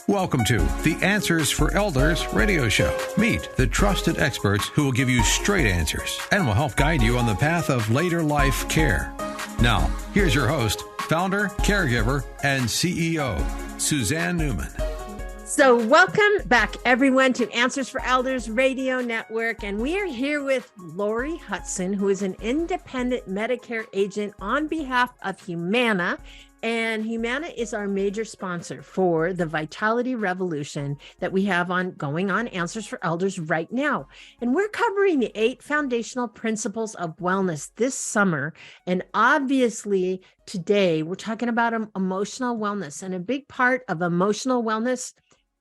Welcome to the Answers for Elders radio show. Meet the trusted experts who will give you straight answers and will help guide you on the path of later life care. Now, here's your host, founder, caregiver, and CEO, Suzanne Newman. So welcome back, everyone, to Answers for Elders Radio Network. And we are here with Lori Hudson, who is an independent Medicare agent on behalf of Humana. And Humana is our major sponsor for the Vitality Revolution that we have going on Answers for Elders right now. And we're covering the 8 foundational principles of wellness this summer. And obviously, today we're talking about emotional wellness. And a big part of emotional wellness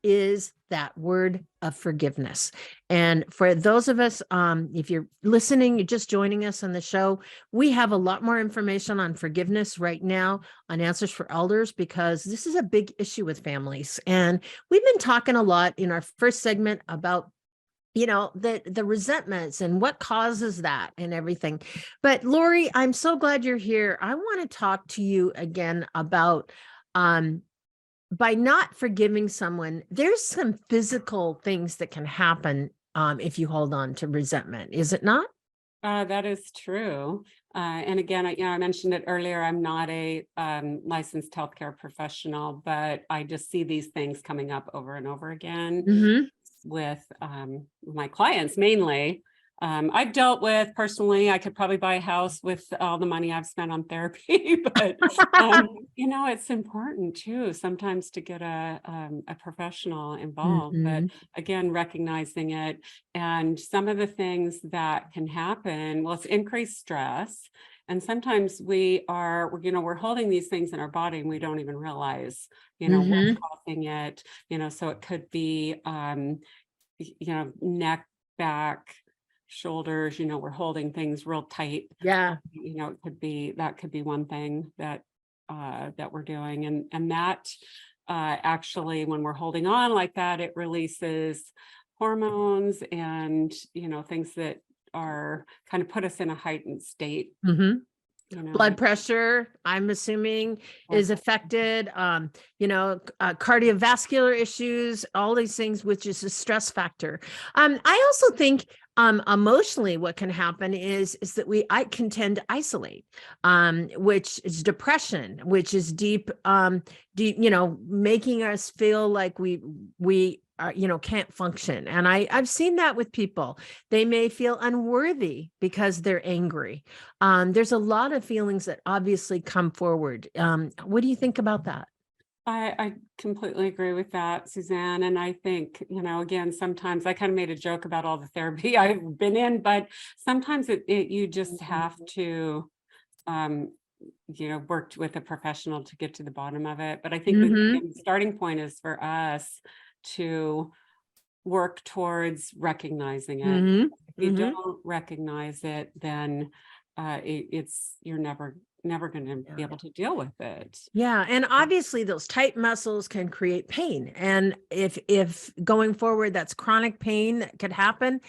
is that word of forgiveness. And for those of us, if you're listening, you're just joining us on the show, we have a lot more information on forgiveness right now on Answers for Elders, because this is a big issue with families. And we've been talking a lot in our first segment about the resentments and what causes that and everything. But Lori, I'm so glad you're here. I want to talk to you again about by not forgiving someone, there's some physical things that can happen if you hold on to resentment, is it not? That is true. And again, I mentioned it earlier, I'm not a licensed healthcare professional, but I just see these things coming up over and over again with my clients mainly. I've dealt with personally, I could probably buy a house with all the money I've spent on therapy, but it's important too, sometimes to get a professional involved, but again, recognizing it. And some of the things that can happen, well, it's increased stress. And sometimes we're holding these things in our body and we don't even realize, what's causing it, so it could be, neck, back, shoulders, we're holding things real tight. Yeah. That could be one thing that we're doing. And that actually, when we're holding on like that, it releases hormones and, things that are kind of put us in a heightened state. Blood pressure, I'm assuming, is affected, cardiovascular issues, all these things, which is a stress factor. I also think emotionally what can happen is that I can tend to isolate, which is depression, which is deep, making us feel like we can't function. And I've seen that with people. They may feel unworthy because they're angry. There's a lot of feelings that obviously come forward. What do you think about that? I completely agree with that, Suzanne. And I think, again, sometimes I kind of made a joke about all the therapy I've been in, but sometimes you just have to, work with a professional to get to the bottom of it. But I think the starting point is for us to work towards recognizing it. If you don't recognize it, then you're never going to be able to deal with it. Yeah. And obviously those tight muscles can create pain. And if going forward, that's chronic pain that could happen.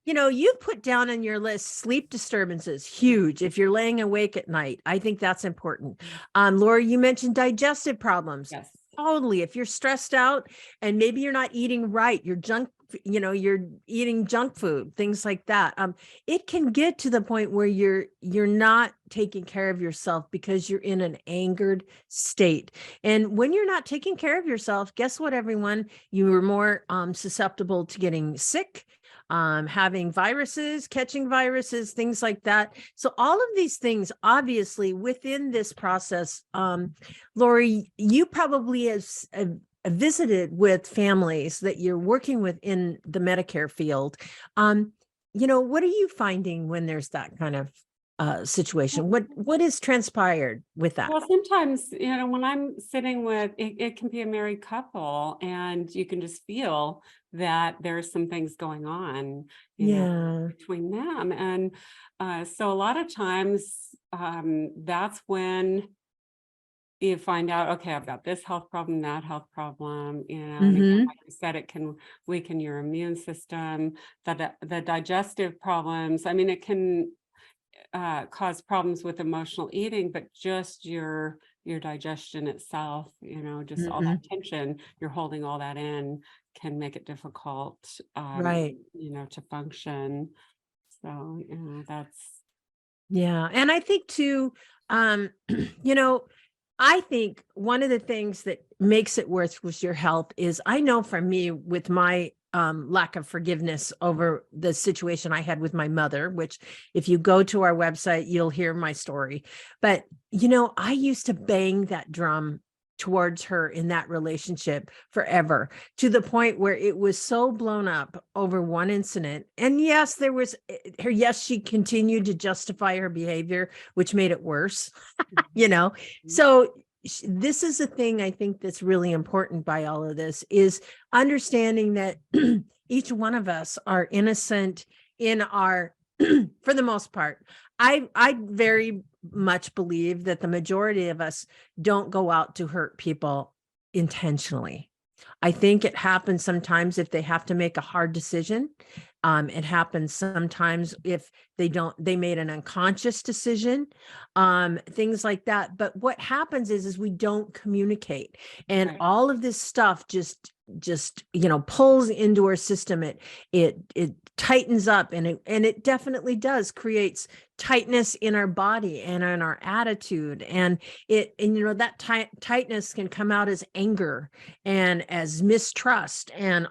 You've put down on your list, sleep disturbances, huge. If you're laying awake at night, I think that's important. Laura, you mentioned digestive problems. Yes. Totally. If you're stressed out and maybe you're not eating right, you're eating junk food, things like that. It can get to the point where you're not taking care of yourself because you're in an angered state. And when you're not taking care of yourself, guess what, everyone? You are more susceptible to getting sick, having viruses, catching viruses, things like that. So all of these things, obviously, within this process, Lori, you probably have visited with families that you're working with in the Medicare field. What are you finding when there's that kind of situation? What is transpired with that? Well, sometimes, when I'm sitting with, it can be a married couple and you can just feel that there's some things going on, between them. And so a lot of times that's when you find out, okay, I've got this health problem, that health problem, and again, like you said, it can weaken your immune system, the digestive problems. I mean, it can cause problems with emotional eating, but just your your digestion itself, just all Mhm. that tension, you're holding all that in, can make it difficult, Right. to function. So, that's, Yeah. And I think too, you know, I think one of the things that makes it worse with your health is I know for me with my lack of forgiveness over the situation I had with my mother, which if you go to our website, you'll hear my story. But, I used to bang that drum towards her in that relationship forever, to the point where it was so blown up over one incident. And yes, there was her, yes, she continued to justify her behavior, which made it worse. So this is the thing I think that's really important by all of this is understanding that each one of us are innocent in our for the most part. I very much believe that the majority of us don't go out to hurt people intentionally. I think it happens sometimes if they have to make a hard decision. It happens sometimes if they made an unconscious decision, things like that. But what happens is we don't communicate, and right. all of this stuff just pulls into our system. It tightens up, and it definitely does creates tightness in our body and in our attitude, and that tightness can come out as anger and as mistrust and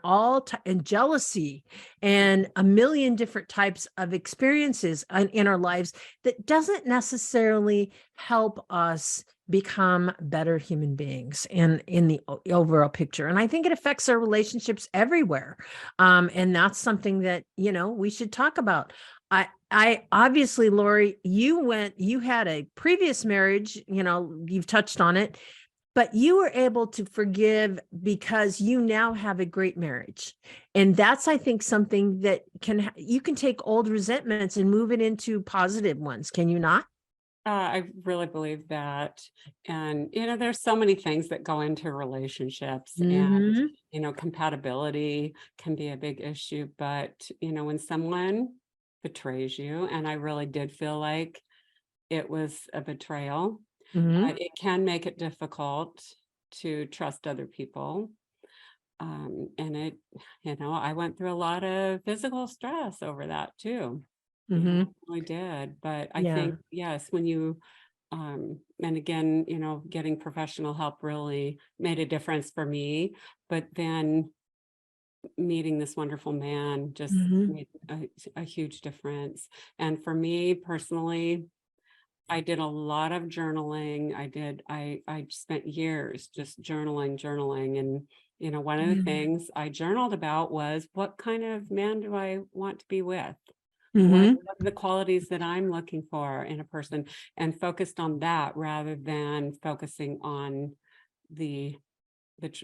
and jealousy and a million different types of experiences in our lives that doesn't necessarily help us become better human beings in the overall picture. And I think it affects our relationships everywhere. And that's something that, we should talk about. I obviously, Lori, you had a previous marriage, you've touched on it, but you were able to forgive because you now have a great marriage. And that's, I think, something that you can take old resentments and move it into positive ones. Can you not? I really believe that. And, there's so many things that go into relationships, and, compatibility can be a big issue. But, when someone betrays you, and I really did feel like it was a betrayal, it can make it difficult to trust other people. And I went through a lot of physical stress over that too. I did. But I think, yes, when you, and again, getting professional help really made a difference for me. But then meeting this wonderful man just made a huge difference. And for me personally, I did a lot of journaling. I spent years just journaling. And, one of the things I journaled about was, what kind of man do I want to be with? What are the qualities that I'm looking for in a person, and focused on that rather than focusing on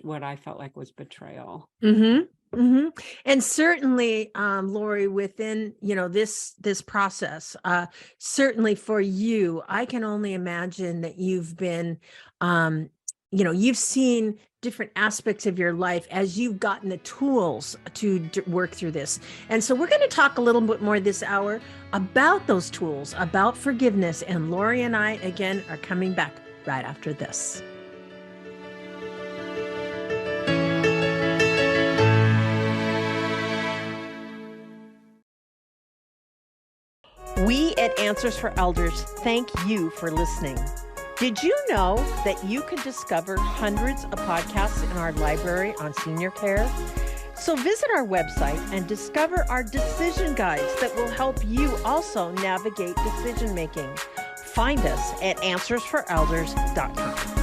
what I felt like was betrayal. And certainly, Lori, within, this process, certainly for you, I can only imagine that you've been, you've seen different aspects of your life as you've gotten the tools to work through this. And so we're going to talk a little bit more this hour about those tools, about forgiveness. And Lori and I, again, are coming back right after this. We at Answers for Elders thank you for listening. Did you know that you can discover hundreds of podcasts in our library on senior care? So visit our website and discover our decision guides that will help you also navigate decision making. Find us at answersforelders.com.